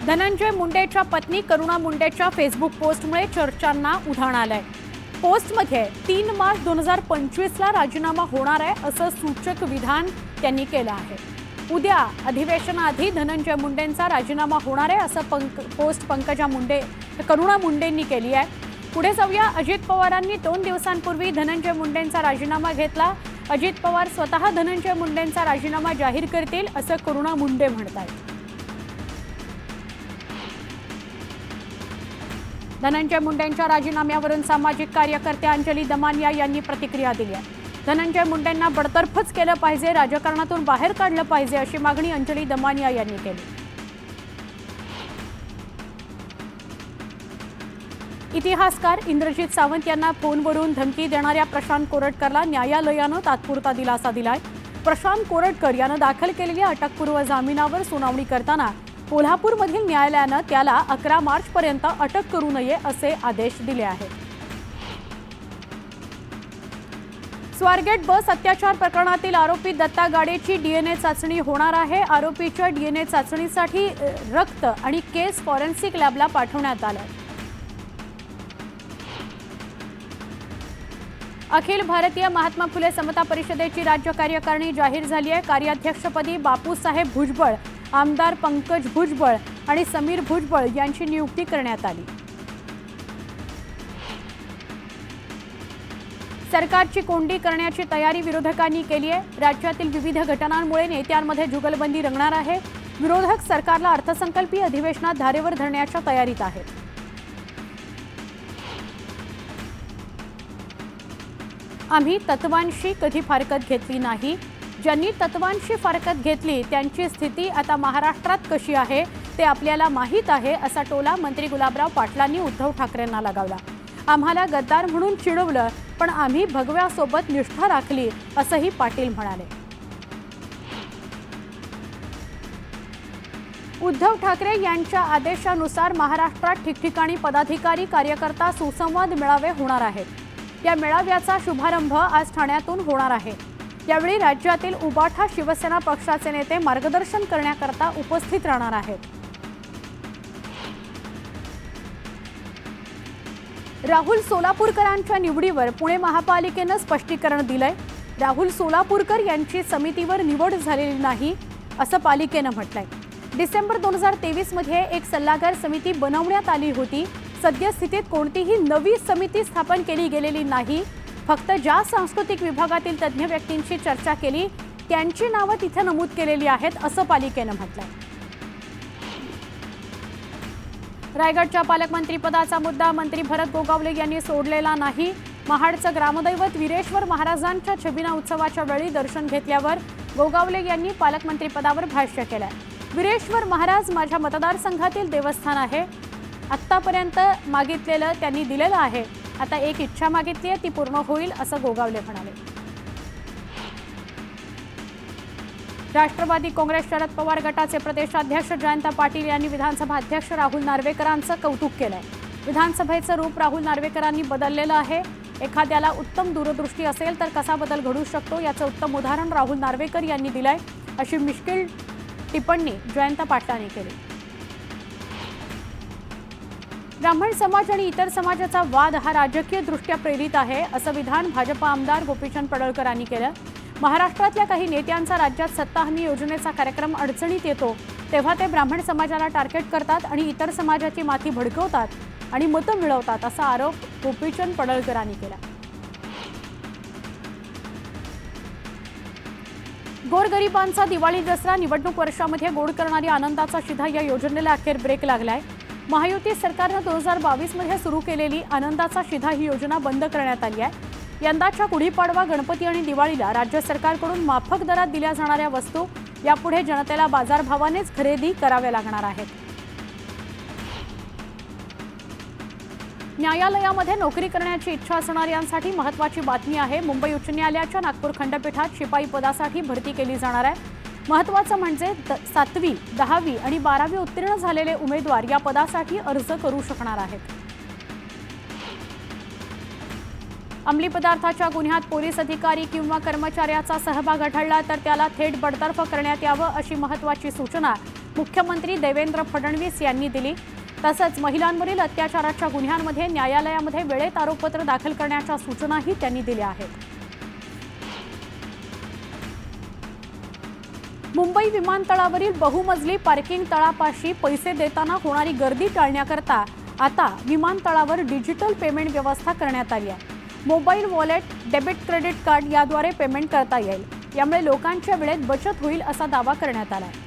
धनंजय मुंडेच्या पत्नी करुणा मुंडेच्या फेसबुक पोस्टमुळे चर्चांना उधाण आलंय। पोस्टमध्ये 3 मार्च 2025 ला राजीनामा होणार आहे असं सूचक विधान त्यांनी केलं आहे। उद्या अधिवेशनाआधी धनंजय मुंडेंचा राजीनामा होणार आहे असं पोस्ट करुणा मुंडेंनी केली आहे। पुढे जाऊया, अजित पवारांनी 2 दिवसांपूर्वी धनंजय मुंडेंचा राजीनामा घेतला। अजित पवार स्वतः धनंजय मुंडेंचा राजीनामा जाहीर करतील असं करुणा मुंडे म्हणतात। धनंजय मुंडेंच्या राजीनाम्यावरून सामाजिक कार्यकर्ते अंजली दमानिया यांनी प्रतिक्रिया दिली आहे। धनंजय मुंडेंना बडतर्फच केलं पाहिजे, राजकारणातून बाहेर काढलं पाहिजे अशी मागणी अंजली दमानिया यांनी केली। इतिहासकार इंद्रजित सावंत यांना फोनवरून धमकी देणाऱ्या प्रशांत कोरटकरला न्यायालयानं तात्पुरता दिलासा दिलाय। प्रशांत कोरटकर यानं दाखल केलेल्या अटकपूर्व जामिनावर सुनावणी करताना कोल्हापूरमधील न्यायालयानं त्याला 11 मार्च पर्यंत अटक करू नये असे आदेश दिले आहेत। स्वारगेट बस अत्याचार प्रकरणातील आरोपी दत्ता गाडेची डीएनए चाचणी होणार आहे। आरोपीच्या डीएनए चाचणीसाठी रक्त आणि केस फॉरेन्सिक लॅबला पाठवण्यात आलं। अखिल भारतीय महात्मा फुले समता परिषदेची राज्य कार्यकारिणी जाहीर झाली आहे। कार्याध्यक्षपदी बापूसाहेब भुजबळ, आमदार पंकज भुजबळ आणि समीर भुजबळ यांची नियुक्ती करण्यात आली। सरकारची कोंडी करण्याची तयारी विरोधकांनी केली आहे। राज्यातील विविध घटनांमुळे नेत्यांमध्ये जुगलबंदी रंगणार आहे। विरोधक सरकारला अर्थसंकल्पीय अधिवेशनात धारेवर धरण्याच्या तयारीत आहेत। आम्ही तत्वांशी कधी फारकत घेतली नाही। ज्यांनी तत्वांशी फारकत घेतली त्यांची स्थिती आता महाराष्ट्रात कशी आहे ते आपल्याला माहीत आहे असा टोला मंत्री गुलाबराव पाटलांनी उद्धव ठाकरेंना लगावला। आम्हाला गद्दार म्हणून चिडवलं, पण आम्ही भगव्यासोबत निष्ठा राखली असंही पाटील म्हणाले। उद्धव ठाकरे यांच्या आदेशानुसार महाराष्ट्रात ठिकठिकाणी पदाधिकारी कार्यकर्ता सुसंवाद मेळावे होणार आहेत। या मेळाव्याचा शुभारंभ आज ठाण्यातून होणार आहे। यावेळी राज्यातील उबाठा शिवसेना पक्षाचे नेते मार्गदर्शन करण्याकरता उपस्थित राहणार आहेत। राहुल सोलापूरकरांच्या निवडीवर पुणे महापालिकेनं स्पष्टीकरण दिलंय। राहुल सोलापूरकर यांची समितीवर निवड झालेली नाही असं पालिकेनं म्हटलंय। डिसेंबर 2023 मध्ये एक सल्लागार समिती बनवण्यात आली होती। सद्यस्थितीत कोणतीही नवी समिती स्थापन केली गेलेली नाही। फक्त ज्या सांस्कृतिक विभागातील तज्ञ व्यक्तींची चर्चा केली त्यांची नावं तिथे नमूद केलेली आहेत असं पालिकेनं म्हटलंय। रायगडच्या पालकमंत्रीपदाचा मुद्दा मंत्री भरत गोगावले यांनी सोडलेला नाही। महाडचं ग्रामदैवत वीरेश्वर महाराजांच्या छबिना उत्सवाच्या वेळी दर्शन घेतल्यावर गोगावले यांनी पालकमंत्रीपदावर भाष्य केलंय। वीरेश्वर महाराज माझ्या मतदारसंघातील देवस्थान आहे। आत्तापर्यंत मागितलेलं त्यांनी दिलेलं आहे। आता एक इच्छा मागितली आहे ती पूर्ण होईल असं गोगावले म्हणाले। राष्ट्रवादी काँग्रेस शरद पवार गटाचे प्रदेशाध्यक्ष जयंत पाटील यांनी विधानसभा अध्यक्ष राहुल नार्वेकरांचं कौतुक केलंय। विधानसभेचं रूप राहुल नार्वेकरांनी बदललेलं आहे। एखाद्याला उत्तम दूरदृष्टी असेल तर कसा बदल घडू शकतो याचं उत्तम उदाहरण राहुल नार्वेकर यांनी दिलंय अशी मिश्किल टिप्पणी जयंत पाटलांनी केली। ब्राह्मण समाज आणि इतर समाजाचा वाद हा राजकीय दृष्ट्या प्रेरित आहे असं विधान भाजपा आमदार गोपीचंद पडळकर केलं। महाराष्ट्रातल्या काही नेत्यांचा राज्यात सत्ता हमी योजनेचा कार्यक्रम अडचणीत येतो तेव्हा ते ब्राह्मण समाजाला टार्गेट करतात आणि इतर समाजाची माथी भडकवतात आणि मतं मिळवतात असा आरोप गोपीचंद पडळकर केला। गोरगरिबांचा दिवाळी दसरा निवडणूक वर्षामध्ये गोड करणारी आनंदाचा शिधा या योजनेला अखेर ब्रेक लागलाय। महायुती सरकारनं 2022 मध्ये सुरू केलेली आनंदाचा शिधा ही योजना बंद करण्यात आली आहे। यंदाच्या गुढीपाडवा, गणपती आणि दिवाळीला राज्य सरकारकडून माफक दरात दिल्या जाणाऱ्या वस्तू यापुढे जनतेला बाजारभावानेच खरेदी कराव्या लागणार आहेत। न्यायालयामध्ये नोकरी करण्याची इच्छा असणाऱ्यांसाठी महत्त्वाची बातमी आहे। मुंबई उच्च न्यायालयाच्या नागपूर खंडपीठात शिपाई पदासाठी भरती केली जाणार आहे। महत्त्वाचं म्हणजे 7वी, 10वी आणि 12वी उत्तीर्ण झालेले उमेदवार या पदासाठी अर्ज करू शकणार आहेत। अंमली पदार्थाच्या गुन्ह्यात पोलीस अधिकारी किंवा कर्मचाऱ्याचा सहभाग आढळला तर त्याला थेट बडतर्फ करण्यात यावं अशी महत्त्वाची सूचना मुख्यमंत्री देवेंद्र फडणवीस यांनी दिली। तसंच महिलांवरील अत्याचाराच्या गुन्ह्यांमध्ये न्यायालयामध्ये वेळेत आरोपपत्र दाखल करण्याच्या सूचनाही त्यांनी दिल्या आहेत। मुंबई विमानतळावरील बहुमजली पार्किंग तळापाशी पैसे देताना होणारी गर्दी टाळण्याकरता आता विमानतळावर डिजिटल पेमेंट व्यवस्था करण्यात आली आहे। Mobile wallet, debit credit card याद्वारे पेमेंट करता येईल। यामुळे लोकांच्या वेळेत बचत होईल असा दावा करण्यात आला आहे।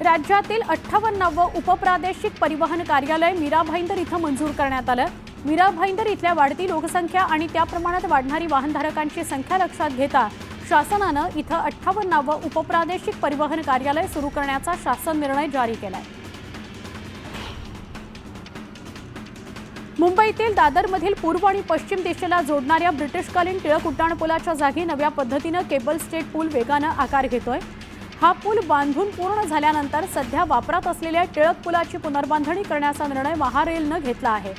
राज्यातील 58वे उपप्रादेशिक परिवहन कार्यालय मीरा भाईंदर इथं मंजूर करण्यात आलं। मीरा भाईंदर इथल्या वाढती लोकसंख्या आणि त्या प्रमाणात वाढणारी वाहनधारकांची संख्या लक्षात घेता शासनानं इथं 58वे उपप्रादेशिक परिवहन कार्यालय सुरू करण्याचा शासन निर्णय जारी केलाय। मुंबईतील दादरमधील पूर्व आणि पश्चिम दिशेला जोडणाऱ्या ब्रिटिशकालीन टिळक उड्डाणपुलाच्या जागी नव्या पद्धतीनं केबल स्टेट पूल वेगानं आकार घेतोय। हा पूल बांधून पूर्ण झाल्यानंतर सध्या वापरात असलेल्या टिळक पुलाची पुनर्बांधणी करण्याचा निर्णय महारेलनं घेतला आहे।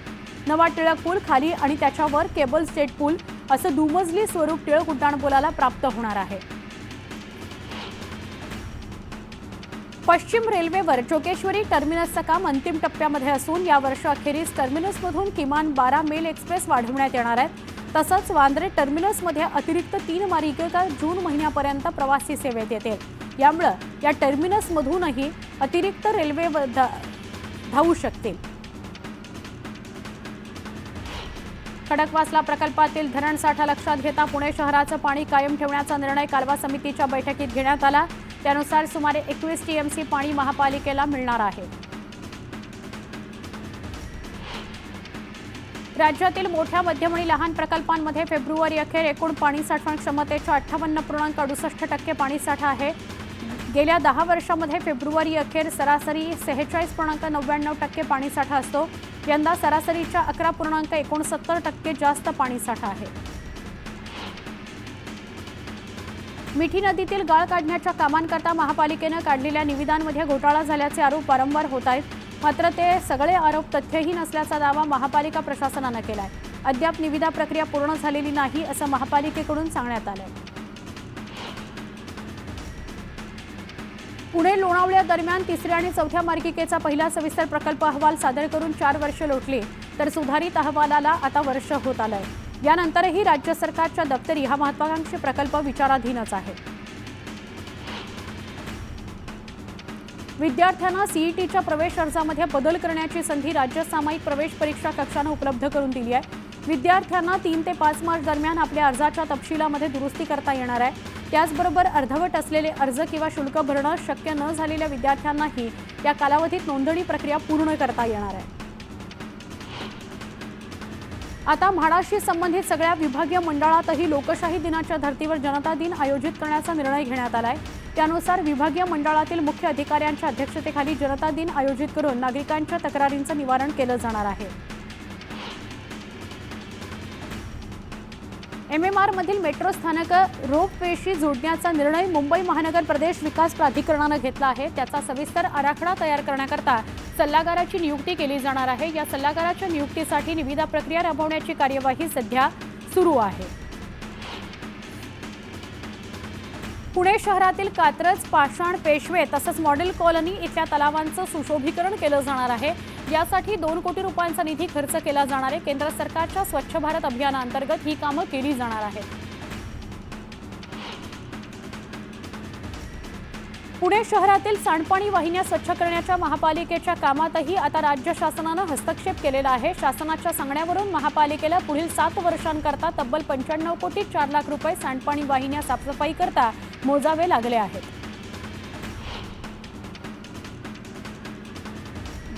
नवा टिळक पूल खाली आणि त्याच्यावर केबल स्टेट पूल असं दुमजली स्वरूप टिळक उड्डाणपुलाला प्राप्त होणार आहे। पश्चिम रेल्वेवर जोगेश्वरी टर्मिनसचं काम अंतिम टप्प्यामध्ये असून या वर्षाअखेरीस टर्मिनसमधून किमान 12 मेल एक्सप्रेस वाढवण्यात येणार आहेत। तसंच वांद्रे टर्मिनसमध्ये अतिरिक्त 3 मार्गिका जून महिन्यापर्यंत प्रवासी सेवेत येतील। यामुळे या टर्मिनसमधूनही अतिरिक्त रेल्वे धावू शकतील। खडकवासला प्रकल्पातील धरणसाठा लक्षात घेता पुणे शहराचं पाणी कायम ठेवण्याचा निर्णय कालवा समितीच्या बैठकीत घेण्यात आला। त्यानुसार सुमारे 21 टीएमसी पाणी महापालिकेला मिळणार आहे। राज्यातील मोठ्या, मध्यम आणि लहान प्रकल्पांमध्ये फेब्रुवारी अखेर एकूण पाणी साठवण क्षमतेच्या 58.68% पाणीसाठा आहे। गेल्या 10 वर्षांमध्ये फेब्रुवारी अखेर सरासरी 46.99% पाणीसाठा असतो। यंदा सरासरीच्या 11.69% जास्त पाणीसाठा आहे। मिठी नदीतील गाळ काढण्याच्या कामांकरता महापालिकेनं काढलेल्या निविदांमध्ये घोटाळा झाल्याचे आरोप वारंवार होत आहेत। मात्र ते सगळे आरोप तथ्यहीन असल्याचा दावा महापालिका प्रशासनानं केलाय। अद्याप निविदा प्रक्रिया पूर्ण झालेली नाही असं महापालिकेकडून सांगण्यात आलंय। पुणे लोणावळ्या दरम्यान 3ऱ्या आणि 4थ्या मार्गिकेचा पहिला सविस्तर प्रकल्प अहवाल सादर करून 4 वर्षे लोटली, तर सुधारित अहवालाला आता वर्ष होत आलंय। यानंतरही राज्य सरकारच्या दप्तरी हा महत्त्वाकांक्षी प्रकल्प विचाराधीनच आहे। विद्यार्थ्यांना सीईटीच्या प्रवेश अर्जामध्ये बदल करण्याची संधी राज्य सामायिक प्रवेश परीक्षा कक्षानं उपलब्ध करून दिली आहे। विद्यार्थ्यांना 3 ते 5 मार्च दरम्यान आपल्या अर्जाच्या तपशिलामध्ये दुरुस्ती करता येणार आहे। त्याचबरोबर अर्धवट असलेले अर्ज किंवा शुल्क भरणं शक्य न झालेल्या विद्यार्थ्यांनाही या कालावधीत नोंदणी प्रक्रिया पूर्ण करता येणार आहे। आता म्हाडाशी संबंधित सगळ्या विभागीय मंडळातही लोकशाही दिनाच्या धर्तीवर जनता दिन आयोजित करण्याचा निर्णय घेण्यात आलाय। त्यानुसार विभागीय मंडळातील मुख्य अधिकाऱ्यांच्या अध्यक्षतेखाली जनता दिन आयोजित करून नागरिकांच्या तक्रारींचं निवारण केलं जाणार आहे। MMR मधील मेट्रो स्थानक रोपवेशी जोडण्याचा निर्णय मुंबई महानगर प्रदेश विकास प्राधिकरणानं घेतला आहे। त्याचा सविस्तर आराखडा तयार करण्याकरता सल्लागाराची नियुक्ती केली जाणार आहे। या सल्लागाराच्या नियुक्तीसाठी निविदा प्रक्रिया राबवण्याची कार्यवाही सध्या सुरू आहे। पुणे शहरातील कात्रज, पाषाण, पेशवे तसंच मॉडेल कॉलनी इथल्या तलावांचं सुशोभीकरण केलं जाणार आहे। यासाठी 2 कोटी रुपयांचा निधी खर्च केला जाणार आहे। केंद्र सरकारच्या स्वच्छ भारत अभियानांतर्गत ही कामं केली जाणार आहेत। पुणे शहरातील सांडपाणी वाहिन्या स्वच्छ करण्याच्या महापालिकेच्या कामातही आता राज्य शासनानं हस्तक्षेप केलेला आहे। शासनाच्या सांगण्यावरून महापालिकेला पुढील 7 वर्षांकरता तब्बल 95 कोटी 4 लाख रुपये सांडपाणी वाहिन्या साफसफाई करता मोजावे लागले आहेत।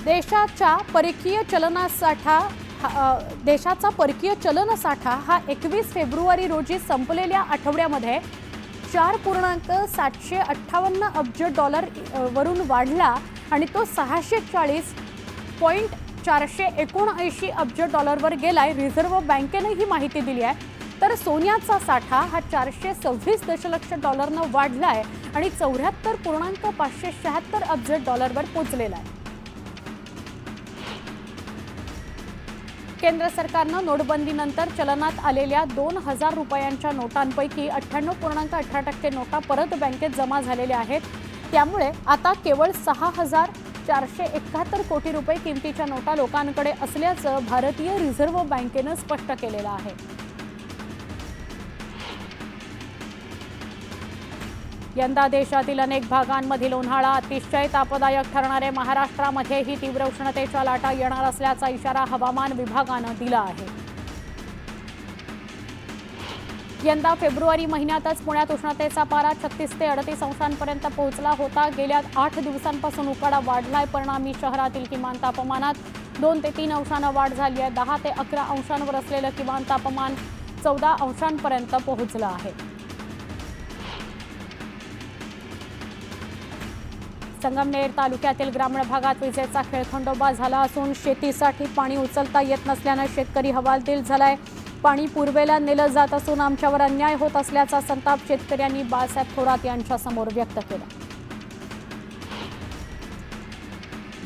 देशाचा परकीय चलन साठा हा 21 फेब्रुवारी रोजी संपलेल्या आठवड्यामध्ये $4.758 अब्ज वरून वाढला आणि तो 640.479 अब्ज वर गेलाय। रिझर्व्ह बँकेने ही माहिती दिली आहे। तर सोन्याचा साठा हा $426 दशलक्ष वाढलाय आणि 74.576 अब्ज वर पोहोचलेला आहे। केंद्र सरकारनं नोटबंदीनंतर चलनात आलेल्या 2000 रुपयांच्या नोटांपैकी 98.18% नोटा परत बँकेत जमा झालेल्या आहेत. त्यामुळे आता केवळ 6471 कोटी रुपये किमतीच्या नोटा लोकांकडे असल्याचं भारतीय रिझर्व्ह बँकेनं स्पष्ट केलेलं आहे. यंदा देशातील अनेक भागांमधील उन्हाळा अतिशय तापदायक ठरणारे महाराष्ट्रामध्येही तीव्र उष्णतेच्या लाटा येणार असल्याचा इशारा हवामान विभागानं दिला आहे. यंदा फेब्रुवारी महिन्यातच पुण्यात उष्णतेचा पारा 36 ते 38 अंशांपर्यंत पोहोचला होता. गेल्या 8 दिवसांपासून उकाडा वाढलाय. परिणामी शहरातील किमान तापमानात 2 ते 3 अंशांनी वाढ झाली आहे. 10 ते 11 अंशांवर असलेलं किमान तापमान 14 अंशांपर्यंत पोहोचलं आहे. संगमनेर तालुक्यातील ग्रामीण भागात विजेचा खेळखंडोबा झाला असून शेतीसाठी पाणी उचलता येत नसल्याने शेतकरी हवालदिल झालाय. पाणी पूर्वेला नेलं जात असून आमच्यावर अन्याय होत असल्याचा संताप शेतकऱ्यांनी बाळासाहेब थोरात यांच्या समोर व्यक्त केला.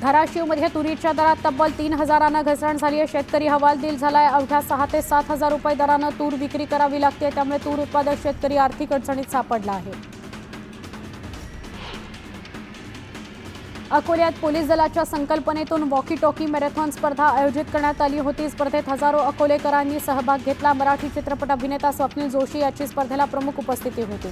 धाराशिवमध्ये तुरीच्या दरात तब्बल 3000 घसरण झाली आहे. शेतकरी हवालदिल झालाय. अवघ्या 6 ते 7000 रुपये दरानं तूर विक्री करावी लागते. त्यामुळे तूर उत्पादक शेतकरी आर्थिक अडचणीत सापडला आहे. अकोल्यात पोलीस दलाच्या संकल्पनेतून वॉकी टॉकी मॅरेथॉन स्पर्धा आयोजित करण्यात आली होती. स्पर्धेत हजारो अकोलेकरांनी सहभाग घेतला. मराठी चित्रपट अभिनेता स्वप्नील जोशी याची स्पर्धेला प्रमुख उपस्थिती होती.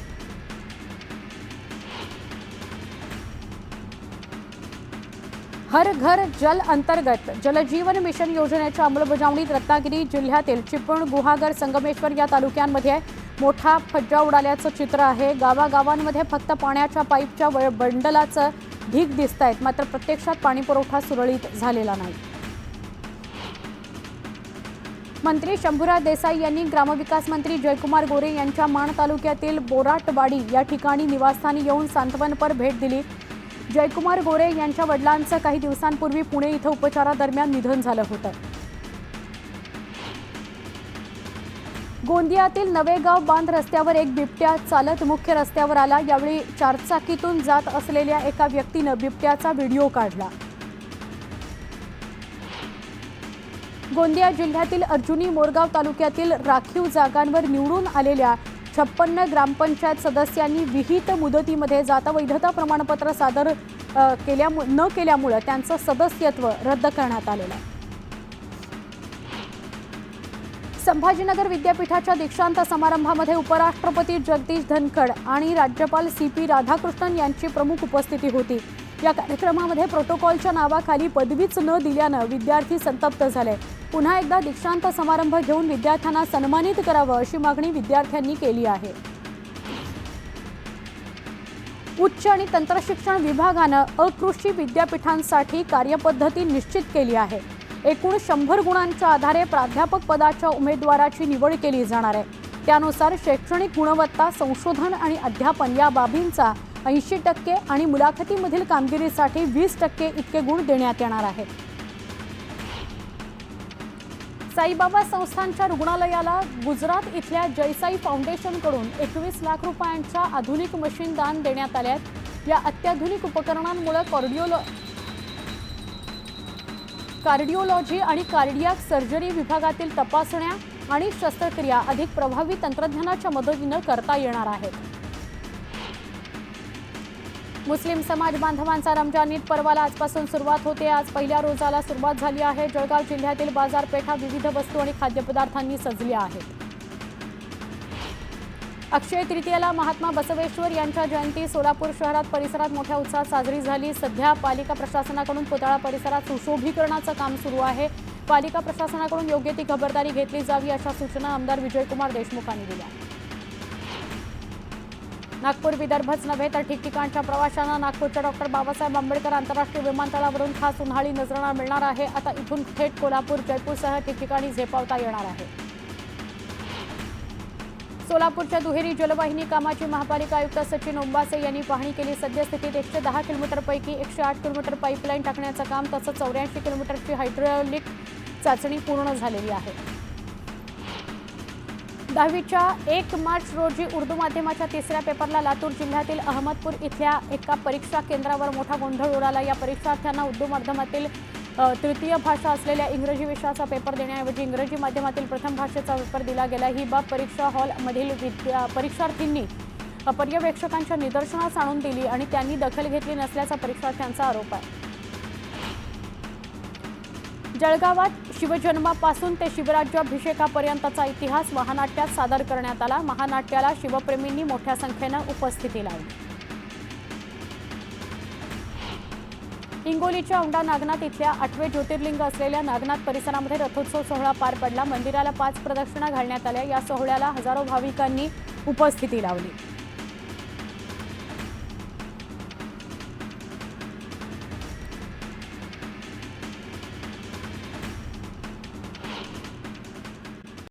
हर घर जल अंतर्गत जलजीवन मिशन योजनेच्या अंमलबजावणीत रत्नागिरी जिल्ह्यातील चिपळूण, गुहागर, संगमेश्वर या तालुक्यांमध्ये मोठा फज्जा उडाल्याचं चित्र आहे. गावागावांमध्ये फक्त पाण्याच्या पाईपच्या बंडलाचं ढीग दिसत आहेत, मात्र प्रत्यक्षात पाणीपुरवठा सुरळीत झालेला नाही. मंत्री शंभूराज देसाई यांनी ग्रामविकास मंत्री जयकुमार गोरे यांच्या माण तालुक्यातील बोराटवाडी या ठिकाणी निवासस्थानी येऊन सांत्वनपर भेट दिली. जयकुमार गोरे यांच्या वडिलांचं काही दिवसांपूर्वी पुणे इथं उपचारादरम्यान निधन झालं होतं. गोंदियातील नवेगाव बांध रस्त्यावर एक बिबट्या चालत मुख्य रस्त्यावर आला. यावेळी चारचाकीतून जात असलेल्या एका व्यक्तीनं बिबट्याचा व्हिडिओ काढला. गोंदिया जिल्ह्यातील अर्जुनी मोरगाव तालुक्यातील राखीव जागांवर निवडून आलेल्या 56 ग्रामपंचायत सदस्यांनी विहित मुदतीमध्ये जातवैधता प्रमाणपत्र सादर न केल्यामुळे त्यांचं सदस्यत्व रद्द करण्यात आलेलं आहे. संभाजीनगर विद्यापीठाच्या दीक्षांत समारंभामध्ये उपराष्ट्रपती जगदीश धनखड आणि राज्यपाल CP राधाकृष्णन यांची प्रमुख उपस्थिती होती. या कार्यक्रमामध्ये प्रोटोकॉलच्या नावाखाली पदवीच न दिल्यानं विद्यार्थी संतप्त झाले. पुन्हा एकदा दीक्षांत समारंभ घेऊन विद्यार्थ्यांना सन्मानित करावं अशी मागणी विद्यार्थ्यांनी केली आहे. उच्च आणि तंत्रशिक्षण विभागानं अकृषी विद्यापीठांसाठी कार्यपद्धती निश्चित केली आहे. एकूण 100 गुणांच्या आधारे प्राध्यापक पदाच्या उमेदवाराची निवड केली जाणार आहे. त्यानुसार शैक्षणिक गुणवत्ता, संशोधन आणि अध्यापन या बाबींचा 80% आणि मुलाखतीमधील कामगिरीसाठी 20% इतके गुण देण्यात येणार आहेत. साईबाबा संस्थानच्या रुग्णालयाला गुजरात इथल्या जयसाई फाउंडेशनकडून 21 लाख रुपयांच्या आधुनिक मशीन दान देण्यात आल्या आहेत. या अत्याधुनिक उपकरणांमुळे कार्डिओलॉजी आणि कार्डियाक सर्जरी विभागातील तपासण्या आणि शस्त्रक्रिया अधिक प्रभावी तंत्रज्ञानाच्या मदतीनं करता येणार आहेत. मुस्लिम समाज बांधवांचा रमजान ईद पर्वाला आजपासून सुरुवात होते. आज पहिल्या रोजाला सुरुवात झाली आहे. जळगाव जिल्ह्यातील बाजारपेठा विविध वस्तू आणि खाद्यपदार्थांनी सजल्या आहेत. अक्षय तृतीयेला महात्मा बसवेश्वर यांच्या जयंती सोलापूर शहरात परिसरात मोठ्या उत्साहात साजरी झाली. सध्या पालिका प्रशासनाकडून पुतळा परिसरात सुशोभीकरणाचं काम सुरू आहे. पालिका प्रशासनाकडून योग्य ती खबरदारी घेतली जावी अशा सूचना आमदार विजयकुमार देशमुखांनी दिल्या. नागपूर विदर्भच नव्हे तर ठिकठिकाणच्या प्रवाशांना नागपूरच्या डॉक्टर बाबासाहेब आंबेडकर आंतरराष्ट्रीय विमानतळावरून खास उन्हाळी नजराणा मिळणार आहे. आता इथून थेट कोल्हापूर, जयपूरसह ठिकठिकाणी झेपावता येणार आहे. सोलापूरच्या दुहेरी जलवाहिनी कामाची महापालिका आयुक्त सचिन ओंबासे यांनी पाहणी केली. सद्यस्थितीत 110 किलोमीटरपैकी 108 किलोमीटर पाईपलाईन टाकण्याचं काम तसंच 84 किलोमीटरची हायड्रॉलिक चाचणी पूर्ण झालेली आहे. 10वीच्या 1 मार्च रोजी उर्दू माध्यमाच्या तिसऱ्या पेपरला लातूर जिल्ह्यातील अहमदपूर इथल्या एका परीक्षा केंद्रावर मोठा गोंधळ उडाला. या परीक्षार्थ्यांना उर्दू माध्यमातील तृतीय भाषा असलेल्या इंग्रजी विषयाचा पेपर देण्याऐवजी इंग्रजी माध्यमातील प्रथम भाषेचा पेपर दिला गेला। ही बाब परीक्षा हॉलमधील परीक्षार्थींनी पर्यवेक्षकांच्या निदर्शनास आणून दिली आणि त्यांनी दखल घेतली नसल्याचा परीक्षार्थ्यांचा आरोप आहे। जळगावात शिवजन्मापासून ते शिवराज्याभिषेकापर्यंतचा इतिहास महानाट्यात सादर करण्यात आला। महानाट्याला शिवप्रेमींनी मोठ्या संख्येनं उपस्थिती लावली। हिंगोलीच्या औंढा नागनाथ इथल्या 8वे ज्योतिर्लिंग असलेल्या नागनाथ परिसरामध्ये रथोत्सव सोहळा पार पडला। मंदिराला 5 प्रदक्षिणा घालण्यात आल्या। या सोहळ्याला हजारो भाविकांनी उपस्थिती लावली।